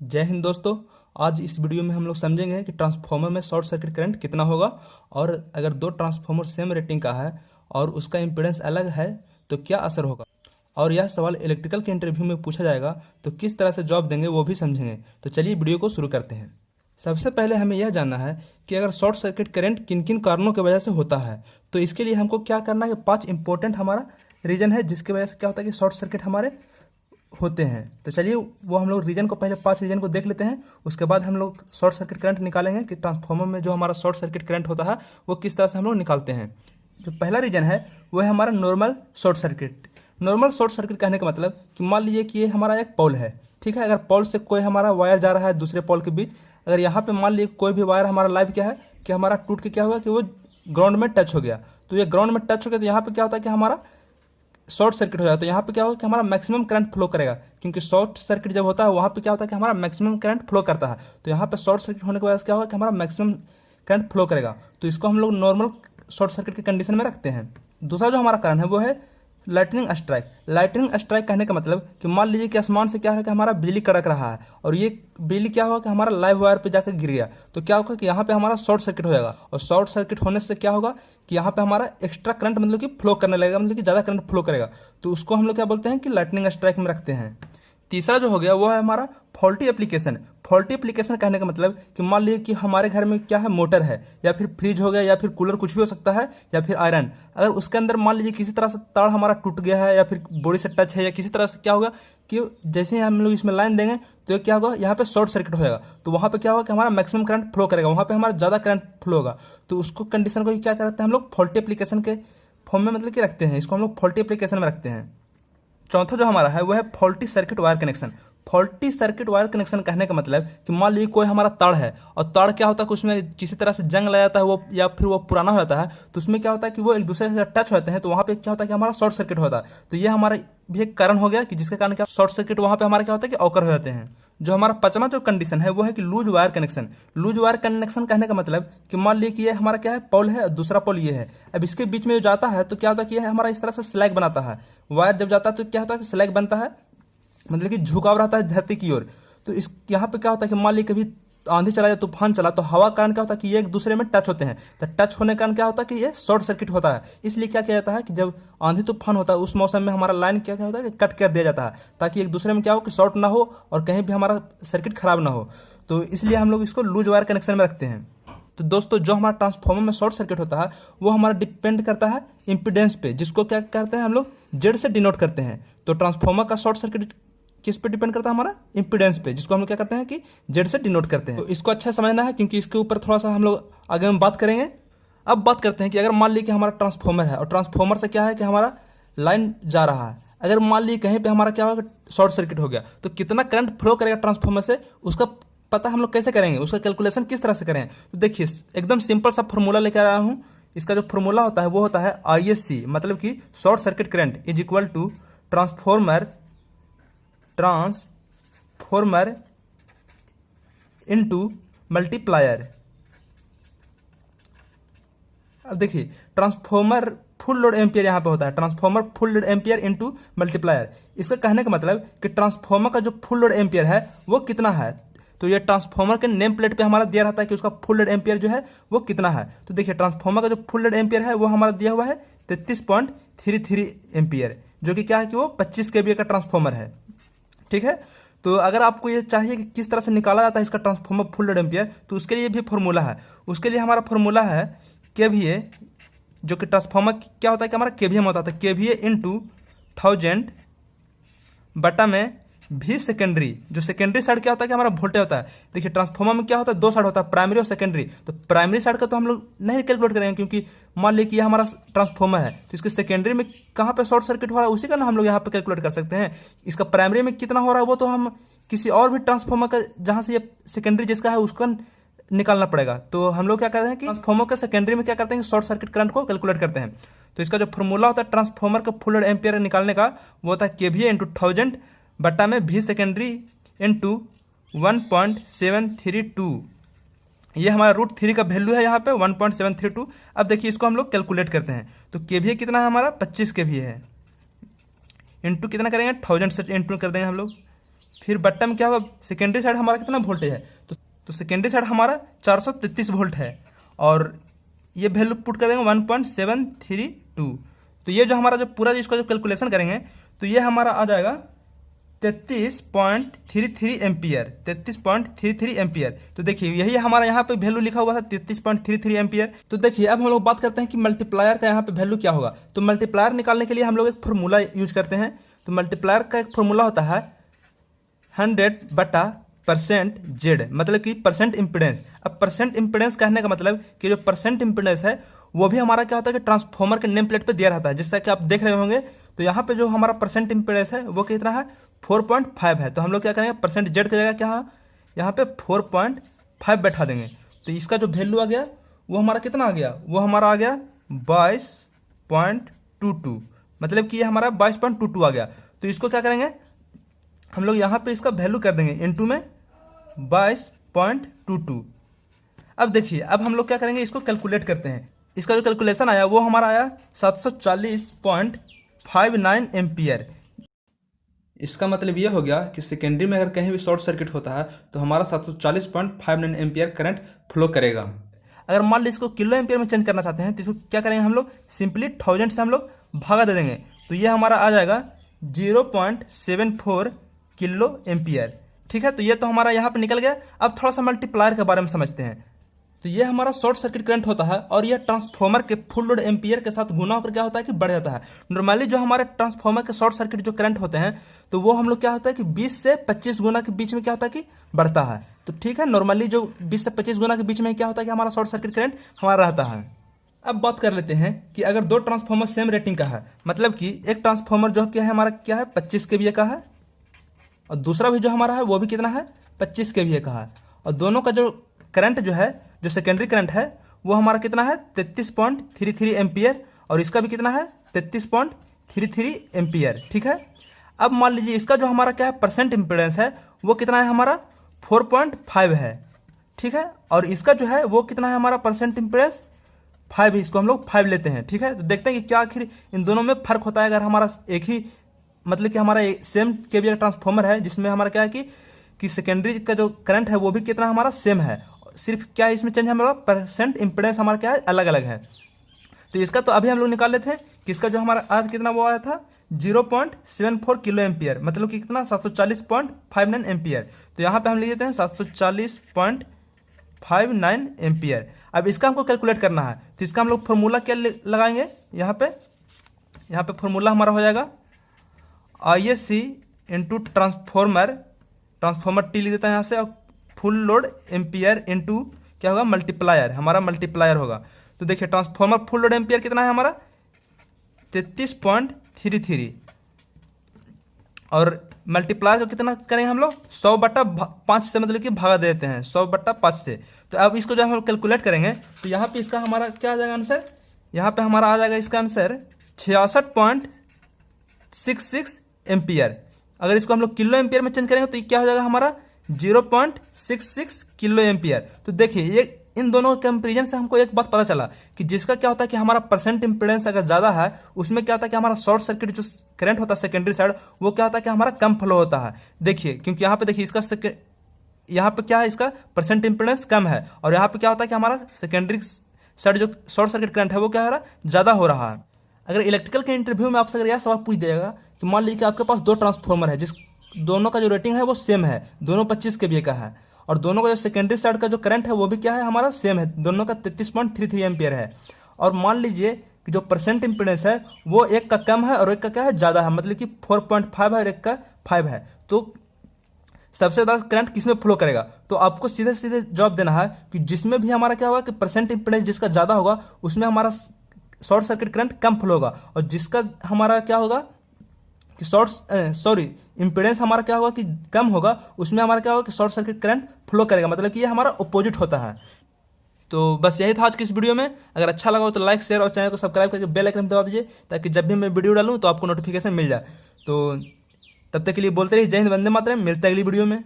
जय हिंद दोस्तों। आज इस वीडियो में हम लोग समझेंगे कि ट्रांसफार्मर में शॉर्ट सर्किट करंट कितना होगा और अगर दो ट्रांसफार्मर सेम रेटिंग का है और उसका इम्पीडेंस अलग है तो क्या असर होगा। और यह सवाल इलेक्ट्रिकल के इंटरव्यू में पूछा जाएगा तो किस तरह से जवाब देंगे वो भी समझेंगे। तो चलिए वीडियो को शुरू करते हैं। सबसे पहले हमें यह जानना है कि अगर शॉर्ट सर्किट करंट किन किन कारणों की वजह से होता है, तो इसके लिए हमको क्या करना है कि 5 इंपॉर्टेंट हमारा रीजन है जिसकी वजह से क्या होता है कि शॉर्ट सर्किट हमारे होते हैं। तो चलिए वो हम लोग रीजन को पहले 5 रीजन को देख लेते हैं, उसके बाद हम लोग शॉर्ट सर्किट करंट निकालेंगे कि ट्रांसफार्मर में जो हमारा शॉर्ट सर्किट करंट होता है वो किस तरह से हम लोग निकालते हैं। जो पहला रीजन है वो है हमारा normal short circuit. Normal short circuit कहने का मतलब कि मान लीजिए कि ये हमारा एक पोल है, ठीक है। अगर पोल से कोई हमारा वायर जा रहा है दूसरे पोल के बीच, अगर यहाँ पे मान लीजिए कोई भी वायर हमारा लाइव क्या है कि हमारा टूट के क्या हुआ कि वो ग्राउंड में टच हो गया, तो ये ग्राउंड में टच हो गया तो यहाँ पे क्या होता है कि हमारा शॉर्ट सर्किट हो जाता है। तो यहाँ पे क्या होगा कि हमारा मैक्सिमम करंट फ्लो करेगा, क्योंकि शॉर्ट सर्किट जब होता है वहाँ पे क्या होता है कि हमारा मैक्सिमम करंट फ्लो करता है। तो यहाँ पे शॉर्ट सर्किट होने की वजह से क्या होगा कि हमारा मैक्सिमम करंट फ्लो करेगा। तो इसको हम लोग नॉर्मल शॉर्ट सर्किट की कंडीशन में रखते हैं। दूसरा जो हमारा कारण है वो है लाइटनिंग स्ट्राइक। लाइटनिंग स्ट्राइक कहने का मतलब कि मान लीजिए कि आसमान से क्या है कि हमारा बिजली कड़क रहा है और ये बिजली क्या होगा कि हमारा लाइव वायर पे जाकर गिर गया, तो क्या होगा कि यहाँ पे हमारा शॉर्ट सर्किट हो जाएगा। और शॉर्ट सर्किट होने से क्या होगा कि यहाँ पे हमारा एक्स्ट्रा करंट मतलब कि फ्लो करने लगेगा, मतलब कि ज़्यादा करंट फ्लो करेगा। तो उसको हम लोग क्या बोलते हैं कि लाइटनिंग स्ट्राइक में रखते हैं। तीसरा जो हो गया वो है हमारा फॉल्टी एप्लीकेशन। फॉल्टी एप्लीकेशन कहने का मतलब कि मान लीजिए कि हमारे घर में क्या है, मोटर है या फिर फ्रिज हो गया या फिर कूलर, कुछ भी हो सकता है, या फिर आयरन। अगर उसके अंदर मान लीजिए किसी तरह से तार हमारा टूट गया है या फिर बॉडी से टच है या किसी तरह से क्या होगा कि जैसे ही हम लोग इसमें लाइन देंगे तो क्या होगा, यहाँ पे शॉर्ट सर्किट हो जाएगा। तो वहाँ पे क्या होगा कि हमारा मैक्सिमम करंट फ्लो करेगा, वहाँ पे हमारा ज़्यादा करंट फ्लो होगा। तो उसको कंडीशन को क्या करते हैं हम लोग फॉल्टी एप्लीकेशन के फॉर्म में मतलब कि रखते हैं, इसको हम लोग फॉल्टी एप्लीकेशन में रखते हैं। चौथा जो हमारा है वो है faulty circuit wire connection. Faulty circuit wire connection कहने का मतलब कि मान लीजिए कोई हमारा तार है और तार क्या होता है कि उसमें किसी तरह से जंग लग जाता है वो, या फिर वो पुराना हो जाता है, तो उसमें क्या होता है कि वो एक दूसरे से टच होते हैं, तो वहाँ पे क्या होता है कि हमारा शॉर्ट सर्किट होता है। तो ये हमारा भी एक कारण हो गया कि जिसके कारण क्या शॉर्ट सर्किट वहाँ पे हमारा क्या होता है कि ऑकर हो जाते हैं। जो हमारा पांचवा जो कंडीशन है वो है कि loose wire connection. Loose wire connection कहने का मतलब कि मान लीजिए कि ये हमारा क्या है, पोल है और दूसरा पोल ये है। अब इसके बीच में जो जाता है तो क्या होता है कि ये हमारा इस तरह से स्लैग बनाता है। वायर जब जाता है तो क्या होता है कि स्लैग बनता है, मतलब कि झुकाव रहता है धरती की ओर। तो इस यहाँ पे क्या होता है कि मान लीजिए कभी आंधी चला या तूफान चला तो हवा कारण क्या होता है कि ये एक दूसरे में टच होते हैं। तो टच होने के कारण क्या होता है कि ये शॉर्ट सर्किट होता है। इसलिए क्या किया जाता है कि जब आंधी तूफान होता है उस मौसम में हमारा लाइन क्या क्या होता है कि कट कर दिया जाता है, ताकि एक दूसरे में क्या हो कि शॉर्ट ना हो और कहीं भी हमारा सर्किट खराब ना हो। तो इसलिए हम लोग इसको लूज वायर कनेक्शन में रखते हैं। तो दोस्तों जो हमारा ट्रांसफार्मर में शॉर्ट सर्किट होता है वो हमारा डिपेंड करता है इम्पीडेंस पे, जिसको क्या करते हैं हम लोग जेड से डिनोट करते हैं। तो ट्रांसफार्मर का शॉर्ट सर्किट किस पे डिपेंड करता है, हमारा इंपीडेंस पे, जिसको हम लोग क्या करते हैं कि जेड से डिनोट करते हैं। तो इसको अच्छा समझना है क्योंकि इसके ऊपर थोड़ा सा हम लोग आगे में बात करेंगे। अब बात करते हैं कि अगर मान लीजिए कि हमारा ट्रांसफार्मर है और ट्रांसफार्मर से क्या है कि हमारा लाइन जा रहा है, अगर मान लीजिए कहीं पे हमारा क्या होगा शॉर्ट सर्किट हो गया तो कितना करंट फ्लो करेगा ट्रांसफार्मर से, उसका पता हम लोग कैसे करेंगे, उसका कैलकुलेशन किस तरह से करें। तो देखिए एकदम सिंपल सा फॉर्मूला लेकर आया हूँ। इसका जो फॉर्मूला होता है वो होता है ISC, मतलब कि short circuit current is equal to transformer into multiplier. अब देखिए ट्रांसफॉर्मर फुल लोड एम्पियर यहाँ पे होता है, transformer full load ampere into multiplier. इसका कहने का मतलब कि ट्रांसफॉर्मर का जो फुल लोड एम्पियर है वो कितना है। तो ये ट्रांसफॉर्मर के नेम प्लेट पे हमारा दिया रहता है कि उसका फुल लोड एम्पियर जो है वो कितना है। तो देखिए ट्रांसफॉर्मर का जो फुल लोड एम्पियर है वो हमारा दिया हुआ है 33.33 एम्पियर, जो कि क्या है कि वो 25 kVA का ट्रांसफॉर्मर है, ठीक है। तो अगर आपको ये चाहिए कि किस तरह से निकाला जाता है इसका ट्रांसफॉर्मर फुल लोड एम्पियर, तो उसके लिए भी फॉर्मूला है। उसके लिए हमारा फॉर्मूला है KVA, जो कि ट्रांसफॉर्मर क्या होता है कि हमारा KVA में होता है, KVA इंटू 1000 बटा में भी सेकेंडरी। जो सेकेंडरी साइड क्या होता है कि हमारा वोल्टेज होता है। देखिए ट्रांसफॉर्मर में क्या होता है, 2 साइड होता है, प्राइमरी और सेकेंडरी। तो प्राइमरी साइड का तो हम लोग नहीं कैलकुलेट करेंगे, क्योंकि मान लीजिए कि ये हमारा ट्रांसफॉर्मर है तो इसके सेकेंडरी में कहाँ पे शॉर्ट सर्किट हो रहा है उसी का ना हम लोग यहाँ पे कैलकुलेट कर सकते हैं। इसका प्राइमरी में कितना हो रहा है वो तो हम किसी और भी ट्रांसफॉर्मर का जहाँ से ये सेकेंडरी जिसका है उसका निकालना पड़ेगा। तो हम लोग क्या करते हैं कि ट्रांसफॉर्मर के सेकेंडरी में क्या करते हैं कि शॉर्ट सर्किट करंट को कैलकुलेट करते हैं। तो इसका जो फॉर्मूला होता है ट्रांसफॉर्मर का फुल लोड एम्पियर निकालने का वो होता है KVA इंटू 1000 बटा में भी सेकेंडरी इंटू 1.732। ये हमारा √3 का वैल्यू है यहाँ पे 1.732। अब देखिए इसको हम लोग कैलकुलेट करते हैं। तो KVA कितना है हमारा 25 kVA है, इंटू कितना करेंगे 1000 से इंटू कर देंगे हम लोग, फिर बट्टा में क्या होगा, सेकेंडरी साइड हमारा कितना वोल्टेज है, तो सेकेंडरी साइड हमारा 433 वोल्ट है, और ये वैल्यू पुट कर देंगे 1.732। तो ये जो हमारा जो पूरा इसका जो कैलकुलेशन करेंगे तो ये हमारा आ जाएगा 33.33 एम्पियर, 33.33 एम्पियर। तो देखिए यही हमारा यहाँ पे वैल्यू लिखा हुआ था 33.33 एम्पियर। तो देखिए अब हम लोग बात करते हैं कि मल्टीप्लायर का यहाँ पे वैल्यू क्या होगा। तो मल्टीप्लायर निकालने के लिए हम लोग एक फॉर्मूला यूज करते हैं। तो मल्टीप्लायर का एक फॉर्मूला होता है 100/% Z, मतलब कि परसेंट इम्पिडेंस। अब परसेंट इम्पिडेंस कहने का मतलब कि जो परसेंट इम्पिडेंस है वो भी हमारा क्या होता है कि ट्रांसफॉर्मर के नेम प्लेट पे दिया रहता है, जैसा कि आप देख रहे होंगे। तो यहाँ पे जो हमारा परसेंट इम्पिडेंस है वो कितना है, 4.5 है। तो हम लोग क्या करेंगे, परसेंट जेड की जगह क्या है, यहाँ पे 4.5 बैठा देंगे। तो इसका जो वैल्यू आ गया वो हमारा कितना आ गया, वो हमारा आ गया 22.22, मतलब कि ये हमारा 22.22 आ गया। तो इसको क्या करेंगे हम लोग, यहाँ पे इसका वैल्यू कर देंगे इनटू में 22.22। अब देखिए अब हम लोग क्या करेंगे, इसको कैलकुलेट करते हैं। इसका जो कैलकुलेशन आया वो हमारा आया 740.59 एम्पियर। इसका मतलब ये हो गया कि सेकेंडरी में अगर कहीं भी शॉर्ट सर्किट होता है तो हमारा 740.59 एम्पियर करंट फ्लो करेगा। अगर मान लीजिए इसको किलो एम्पियर में चेंज करना चाहते हैं तो इसको क्या करेंगे हम लोग, सिंपली 1000 से हम लोग भागा दे देंगे। तो ये हमारा आ जाएगा 0.74 किलो एम्पियर। ठीक है, तो ये तो हमारा यहाँ पे निकल गया। अब थोड़ा सा मल्टीप्लायर के बारे में समझते हैं। तो ये हमारा शॉर्ट सर्किट करंट होता है और ये ट्रांसफॉर्मर के फुल लोड एम्पियर के साथ गुना होकर क्या होता है कि बढ़ जाता है। नॉर्मली जो हमारे ट्रांसफॉर्मर के शॉर्ट सर्किट जो करंट होते हैं तो वो हम लोग क्या होता है कि 20 से 25 गुना के बीच में क्या होता है कि बढ़ता है। तो ठीक है, नॉर्मली जो 20 से 25 गुना के बीच में क्या होता है कि हमारा शॉर्ट सर्किट करंट हमारा रहता है। अब बात कर लेते हैं कि अगर दो ट्रांसफॉर्मर सेम रेटिंग का है, मतलब कि एक ट्रांसफॉर्मर जो क्या है हमारा क्या है 25 kVA का है, और दूसरा भी जो हमारा है वो भी कितना है 25 kVA का है, और दोनों का जो करंट जो है, जो सेकेंडरी करंट है वो हमारा कितना है 33.33 एम्पियर, और इसका भी कितना है 33.33 एम्पियर। ठीक है, अब मान लीजिए इसका जो हमारा क्या है परसेंट इम्पिडेंस है वो कितना है हमारा 4.5 है। ठीक है, और इसका जो है वो कितना है हमारा परसेंट इम्पिडेंस 5 है, इसको हम लोग 5 लेते हैं। ठीक है, तो देखते हैं कि क्या आखिर इन दोनों में फर्क होता है। अगर हमारा एक ही मतलब कि हमारा सेम केवीए ट्रांसफॉर्मर है जिसमें हमारा क्या है कि सेकेंडरी का जो करंट है वो भी कितना हमारा सेम है, सिर्फ क्या है इसमें चेंज है हमारा परसेंट इम्पिडेंस हमारा क्या है अलग अलग है। तो इसका तो अभी हम लोग निकाल लेते हैं कि इसका जो हमारा आज कितना वो आया था 0.74 किलो एम्पियर, मतलब कि कितना 740.59 एम्पियर। तो यहाँ पे हम लिख देते हैं 740.59 एम्पियर। अब इसका हमको कैलकुलेट करना है तो इसका हम लोग फॉर्मूला क्या लगाएंगे, यहाँ पे फॉर्मूला हमारा हो जाएगा ISC इंटू ट्रांसफॉर्मर टी लिख देता है यहाँ से, और फुल लोड एम्पियर इंटू क्या होगा मल्टीप्लायर, हमारा मल्टीप्लायर होगा। तो देखिए ट्रांसफॉर्मर फुल लोड एम्पियर कितना है हमारा 33.33, और मल्टीप्लायर को कितना करेंगे हम लोग 100/5 से, मतलब कि भागा देते हैं 100/5 से। तो अब इसको जब हम कैलकुलेट करेंगे तो यहाँ पे इसका हमारा क्या आ जाएगा आंसर, यहाँ पे हमारा आ जाएगा इसका आंसर 66.66 एम्पियर। अगर इसको हम लोग किलो एम्पियर में चेंज करेंगे तो ये क्या हो जाएगा हमारा 0.66 किलो एम्पियर। तो देखिए ये इन दोनों के कंपेरिजन से हमको एक बात पता चला कि जिसका क्या होता है कि हमारा परसेंट इम्पिडेंस अगर ज़्यादा है उसमें क्या होता है कि हमारा शॉर्ट सर्किट जो करंट होता है सेकेंडरी साइड वो क्या होता है कि हमारा कम फ्लो होता है। देखिए क्योंकि यहाँ पे देखिए इसका यहाँ पे क्या है इसका परसेंट इम्पिडेंस कम है, और यहाँ पे क्या होता है कि हमारा सेकेंडरी साइड जो शॉर्ट सर्किट करंट है वो क्या हो रहा है ज़्यादा हो रहा है। अगर इलेक्ट्रिकल के इंटरव्यू में आपसे अगर यह सवाल पूछ दिएगा कि मान लीजिए कि आपके पास दो ट्रांसफॉर्मर है जिस दोनों का जो रेटिंग है वो सेम है, दोनों 25 kVA का है, और दोनों का जो सेकेंडरी साइड का जो करंट है वो भी क्या है हमारा सेम है, दोनों का 33.33 एम्पियर है, और मान लीजिए कि जो परसेंट इम्पिडेंस है वो एक का कम है और एक का क्या है ज़्यादा है, मतलब कि 4.5 है और एक का 5 है, तो सबसे ज़्यादा करंट किस में फ्लो करेगा। तो आपको सीधे सीधे जवाब देना है कि जिसमें भी हमारा क्या होगा कि परसेंट इम्पिडेंस जिसका ज़्यादा होगा उसमें हमारा शॉर्ट सर्किट करंट कम फ्लो होगा, और जिसका हमारा क्या होगा कि इम्पिडेंस हमारा क्या होगा कि कम होगा उसमें हमारा क्या होगा कि शॉर्ट सर्किट करंट फ्लो करेगा, मतलब कि ये हमारा अपोजिट होता है। तो बस यही था आज की इस वीडियो में। अगर अच्छा लगा हो तो लाइक शेयर और चैनल को सब्सक्राइब करके बेल आइकन दबा दीजिए ताकि जब भी मैं वीडियो डालूँ तो आपको नोटिफिकेशन मिल जाए। तो तब तक के लिए बोलते रहिए जय हिंद, वंदे मातरम। मिलते हैं अगली वीडियो में।